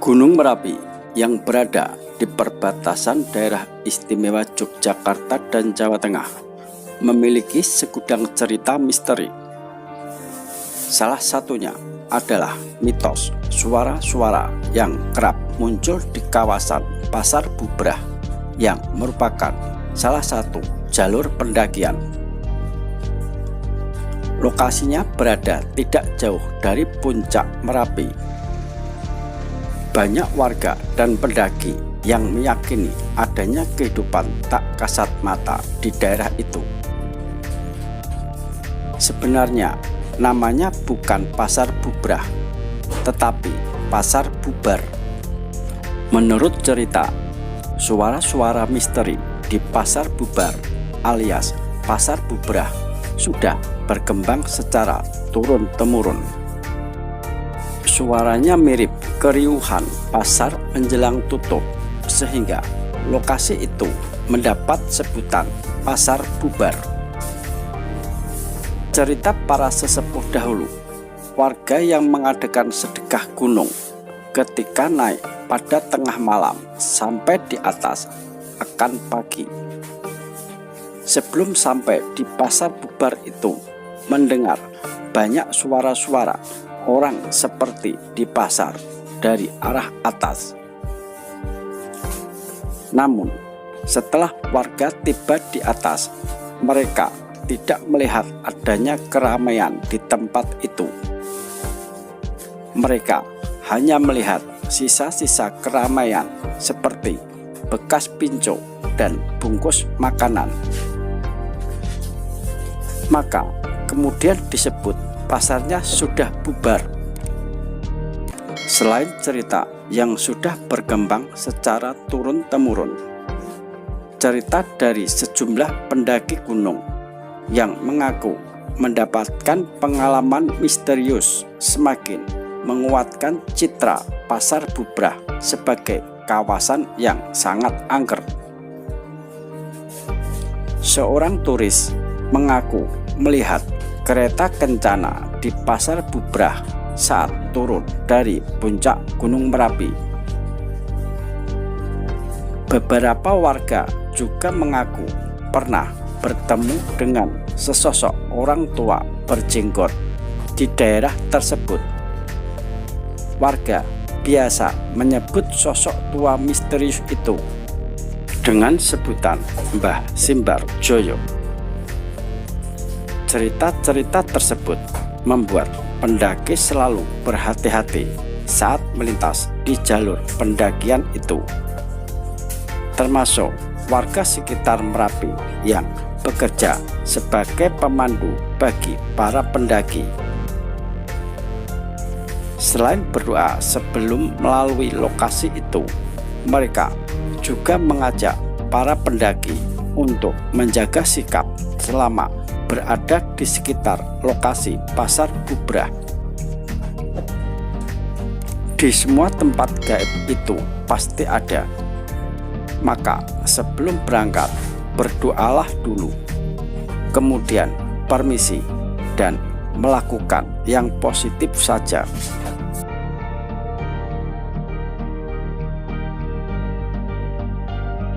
Gunung Merapi yang berada di perbatasan daerah istimewa Yogyakarta dan Jawa Tengah memiliki segudang cerita misteri. Salah satunya adalah mitos suara-suara yang kerap muncul di kawasan Pasar Bubrah yang merupakan salah satu jalur pendakian. Lokasinya berada tidak jauh dari puncak Merapi. Banyak warga dan pendaki yang meyakini adanya kehidupan tak kasat mata di daerah itu. Sebenarnya namanya bukan Pasar Bubrah, tetapi Pasar Bubar. Menurut cerita, suara-suara misteri di Pasar Bubar alias Pasar Bubrah sudah berkembang secara turun-temurun. Suaranya mirip keriuhan pasar menjelang tutup, sehingga lokasi itu mendapat sebutan Pasar Bubar. Cerita para sesepuh dahulu, warga yang mengadakan sedekah gunung ketika naik pada tengah malam sampai di atas akan pagi. Sebelum sampai di Pasar Bubar itu, mendengar banyak suara-suara orang seperti di pasar dari arah atas. Namun, setelah warga tiba di atas, mereka tidak melihat adanya keramaian di tempat itu. Mereka hanya melihat sisa-sisa keramaian seperti bekas pinco dan bungkus makanan. Maka kemudian disebut pasarnya sudah bubar. Selain cerita yang sudah berkembang secara turun-temurun, cerita dari sejumlah pendaki gunung yang mengaku mendapatkan pengalaman misterius semakin menguatkan citra Pasar Bubrah sebagai kawasan yang sangat angker. Seorang turis mengaku melihat kereta kencana di Pasar Bubrah saat turun dari puncak Gunung Merapi. Beberapa warga juga mengaku pernah bertemu dengan sesosok orang tua berjenggot di daerah tersebut. Warga biasa menyebut sosok tua misterius itu dengan sebutan Mbah Simbar Joyo. Cerita-cerita tersebut membuat pendaki selalu berhati-hati saat melintas di jalur pendakian itu, termasuk warga sekitar Merapi yang bekerja sebagai pemandu bagi para pendaki. Selain berdoa sebelum melalui lokasi itu, mereka juga mengajak para pendaki untuk menjaga sikap selama berada di sekitar lokasi Pasar Bubrah. Di semua tempat gaib itu pasti ada. Maka sebelum berangkat, berdoalah dulu, kemudian permisi dan melakukan yang positif saja.